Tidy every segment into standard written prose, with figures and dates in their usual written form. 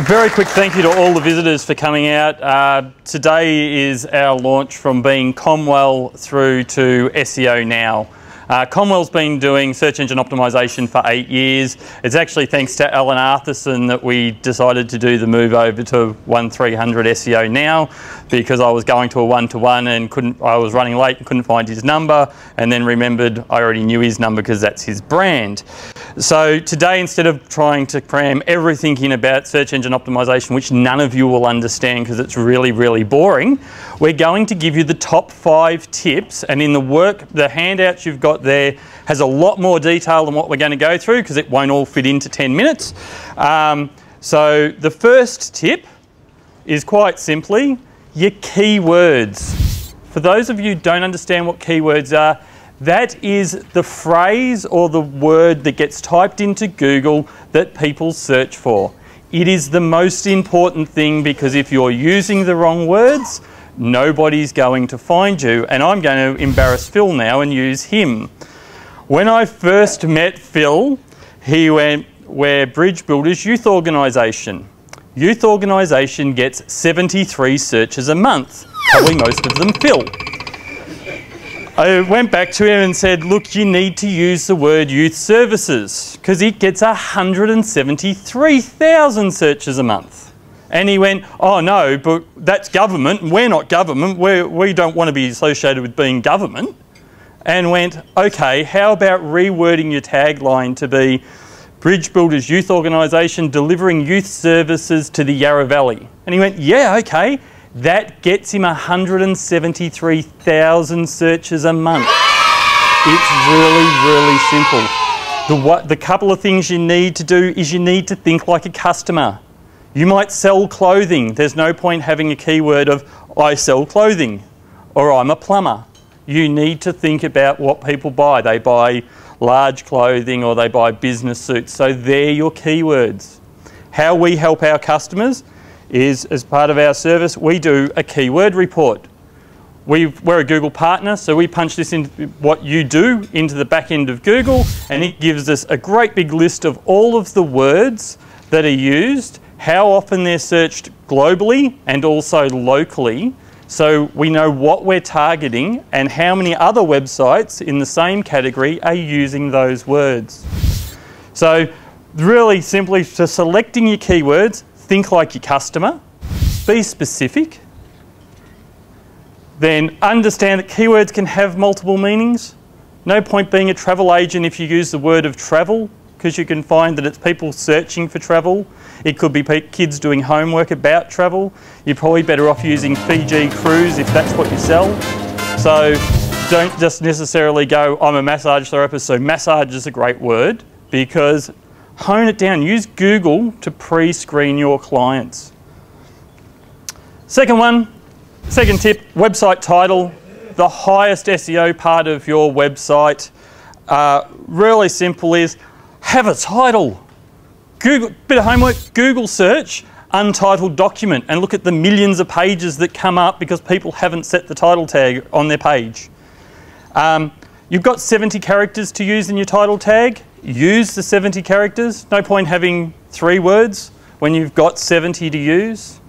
Very quick thank you to all the visitors for coming out. Today is our launch from being Comwell through to SEO Now. Comwell's been doing search engine optimization for 8 years. It's actually thanks to Alan Arthurson that we decided to do the move over to 1300 SEO Now, because I was going to a one-to-one and I was running late and couldn't find his number, and then remembered I already knew his number because that's his brand. So today, instead of trying to cram everything in about search engine optimization, which none of you will understand because it's really, really boring, we're going to give you the top 5 tips, and in the handouts you've got there has a lot more detail than what we're going to go through because it won't all fit into 10 minutes. So the first tip is quite simply your keywords. For those of you who don't understand what keywords are, that is the phrase or the word that gets typed into Google that people search for. It is the most important thing, because if you're using the wrong words, nobody's going to find you. And I'm going to embarrass Phil now and use him. When I first met Phil, he went, "We're Bridge Builders Youth Organisation. Youth organisation gets 73 searches a month, probably most of them Phil." I went back to him and said, "Look, you need to use the word youth services because it gets 173,000 searches a month." And he went, "Oh no, but that's government and we're not government. We don't want to be associated with being government." And went, "Okay, how about rewording your tagline to be Bridge Builders Youth Organisation delivering youth services to the Yarra Valley?" And he went, "Yeah, okay." That gets him 173,000 searches a month. It's really, really simple. The couple of things you need to do is you need to think like a customer. You might sell clothing. There's no point having a keyword of "I sell clothing" or "I'm a plumber." You need to think about what people buy. They buy large clothing or they buy business suits. So they're your keywords. How we help our customers is, as part of our service, we do a keyword report. We're a Google partner, so we punch this into what you do into the back end of Google, and it gives us a great big list of all of the words that are used, how often they're searched globally and also locally, so we know what we're targeting and how many other websites in the same category are using those words. So really simply, for selecting your keywords, think like your customer, be specific, then understand that keywords can have multiple meanings. No point being a travel agent if you use the word of travel, because you can find that it's people searching for travel. It could be kids doing homework about travel. You're probably better off using Fiji Cruise if that's what you sell. So don't just necessarily go, "I'm a massage therapist, so massage is a great word," because hone it down. Use Google to pre-screen your clients. Second tip, website title. The highest SEO part of your website, really simple, is have a title. Google, bit of homework, Google search untitled document and look at the millions of pages that come up because people haven't set the title tag on their page. You've got 70 characters to use in your title tag. Use the 70 characters. No point having 3 words when you've got 70 to use.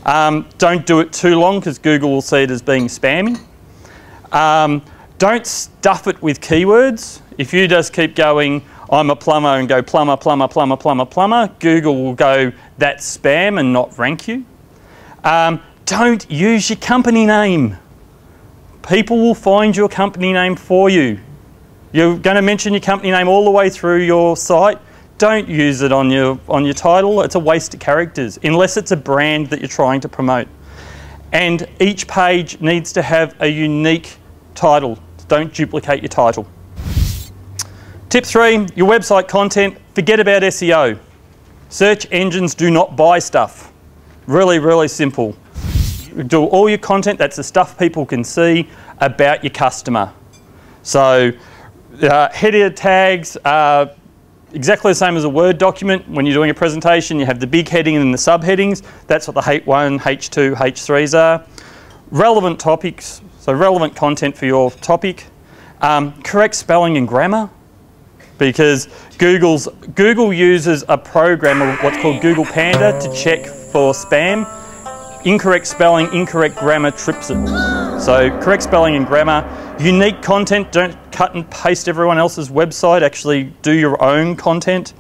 Don't do it too long because Google will see it as being spammy. Don't stuff it with keywords. If you just keep going, "I'm a plumber," and go plumber, plumber, plumber, plumber, plumber, Google will go, "That's spam," and not rank you. Don't use your company name. People will find your company name for you. You're going to mention your company name all the way through your site. Don't use it on your title. It's a waste of characters, unless it's a brand that you're trying to promote. And each page needs to have a unique title. Don't duplicate your title. Tip 3, your website content, forget about SEO. Search engines do not buy stuff. Really, really simple. Do all your content, that's the stuff people can see about your customer. So header tags are exactly the same as a Word document. When you're doing a presentation, you have the big heading and the subheadings. That's what the H1, H2, H3s are. Relevant topics, so relevant content for your topic. Correct spelling and grammar. because Google uses a program, or what's called Google Panda, to check for spam. Incorrect spelling, incorrect grammar trips it. So correct spelling and grammar. Unique content, don't cut and paste everyone else's website, actually do your own content.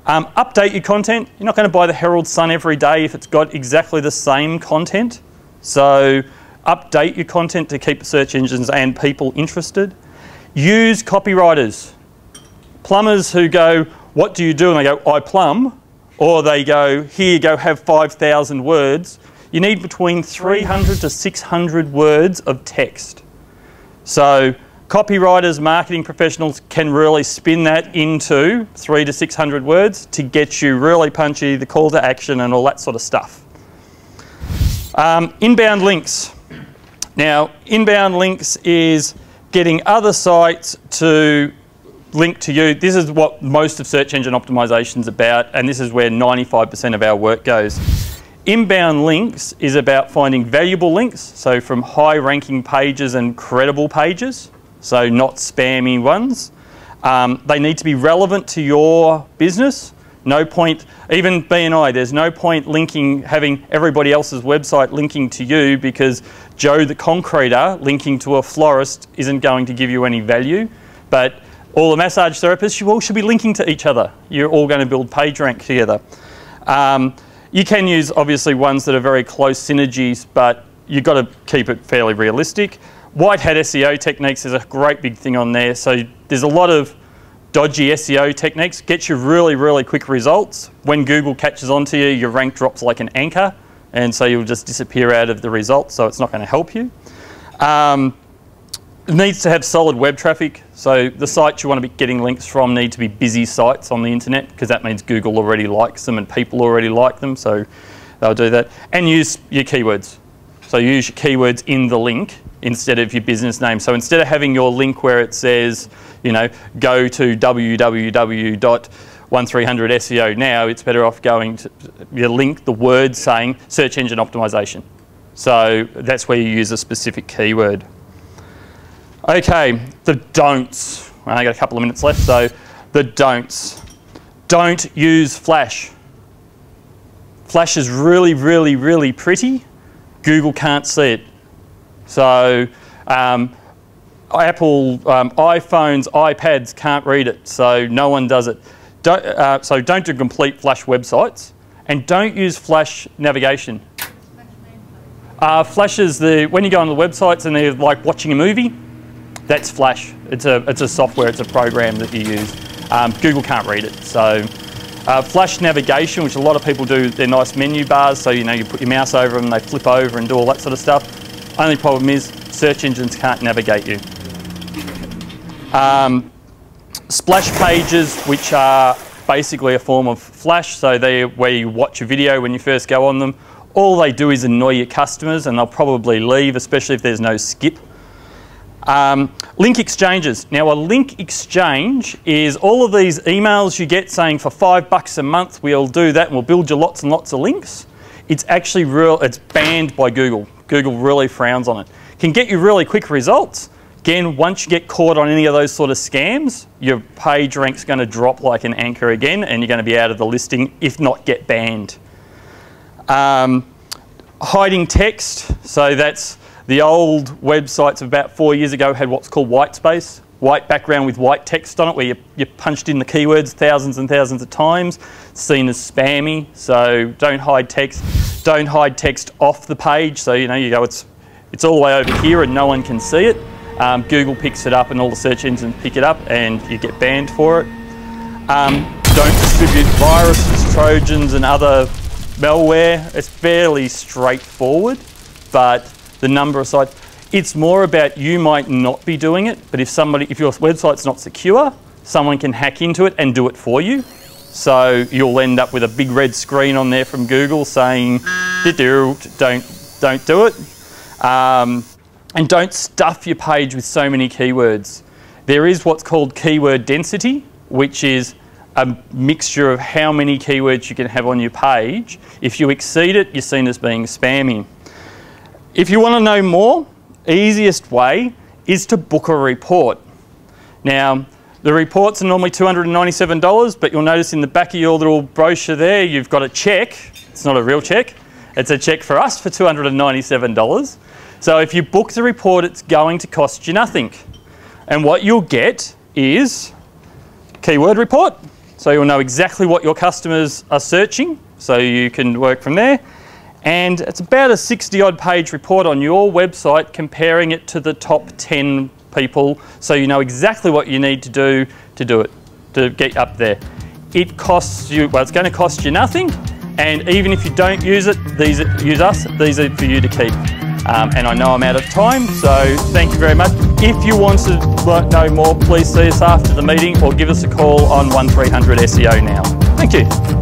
Update your content. You're not going to buy the Herald Sun every day if it's got exactly the same content. So update your content to keep search engines and people interested. Use copywriters. Plumbers who go, what do you do? And they go, I plumb. Or they go, here you go, have 5,000 words. You need between 300 to 600 words of text. So copywriters, marketing professionals can really spin that into 300 to 600 words to get you really punchy, the call to action and all that sort of stuff. Inbound links. Now, inbound links is getting other sites to link to you. This is what most of search engine optimization is about, and this is where 95% of our work goes. Inbound links is about finding valuable links, so from high ranking pages and credible pages, so not spammy ones. They need to be relevant to your business. No point, even BNI, there's no point having everybody else's website linking to you, because Joe the concreter linking to a florist isn't going to give you any value. But all the massage therapists, you all should be linking to each other. You're all going to build page rank together. You can use, obviously, ones that are very close synergies, but you've got to keep it fairly realistic. White hat SEO techniques is a great big thing on there. So there's a lot of dodgy SEO techniques. Get you really, really quick results. When Google catches on to you, your rank drops like an anchor, and so you'll just disappear out of the results, so it's not going to help you. It needs to have solid web traffic, so the sites you want to be getting links from need to be busy sites on the internet, because that means Google already likes them and people already like them, so they'll do that. And use your keywords. So use your keywords in the link instead of your business name. So instead of having your link where it says, you know, go to www.1300SEONOW, it's better off going to your link, the word saying search engine optimization. So that's where you use a specific keyword. Okay, the don'ts. I only got a couple of minutes left, so the don'ts. Don't use Flash. Flash is really, really, really pretty. Google can't see it. So Apple, iPhones, iPads can't read it, so no one does it. So don't do complete Flash websites, and don't use Flash navigation. Flash is when you go on the websites and they're like watching a movie. That's Flash. It's a software, it's a program that you use. Google can't read it. So Flash navigation, which a lot of people do, they're nice menu bars, so you know you put your mouse over them, they flip over and do all that sort of stuff. Only problem is search engines can't navigate you. Splash pages, which are basically a form of Flash, so they're where you watch a video when you first go on them. All they do is annoy your customers, and they'll probably leave, especially if there's no skip. Link exchanges. Now, a link exchange is all of these emails you get saying for $5 a month we'll do that and we'll build you lots and lots of links. It's actually it's banned by Google. Google really frowns on it. Can get you really quick results. Again, once you get caught on any of those sort of scams, your page rank's going to drop like an anchor again, and you're going to be out of the listing, if not get banned. Hiding text. So that's the old websites of about 4 years ago had what's called white space, white background with white text on it, where you punched in the keywords thousands and thousands of times. It's seen as spammy, so don't hide text. Don't hide text off the page, so you know you go it's all the way over here and no one can see it. Google picks it up and all the search engines pick it up and you get banned for it. Don't distribute viruses, trojans and other malware. It's fairly straightforward, but the number of sites, it's more about you might not be doing it, but if your website's not secure, someone can hack into it and do it for you. So you'll end up with a big red screen on there from Google saying, don't do it. And don't stuff your page with so many keywords. There is what's called keyword density, which is a mixture of how many keywords you can have on your page. If you exceed it, you're seen as being spammy. If you want to know more, easiest way is to book a report. Now, The reports are normally $297, but you'll notice in the back of your little brochure there, you've got a check. It's not a real check. It's a check for us for $297. So if you book the report, it's going to cost you nothing. And what you'll get is keyword report. So you'll know exactly what your customers are searching, so you can work from there. And it's about a 60-odd page report on your website comparing it to the top 10 people, so you know exactly what you need to do it, to get up there. It costs you, well, it's going to cost you nothing, and even if you don't use it, these are for you to keep. And I know I'm out of time, so thank you very much. If you want to know more, please see us after the meeting or give us a call on 1300 SEO now. Thank you.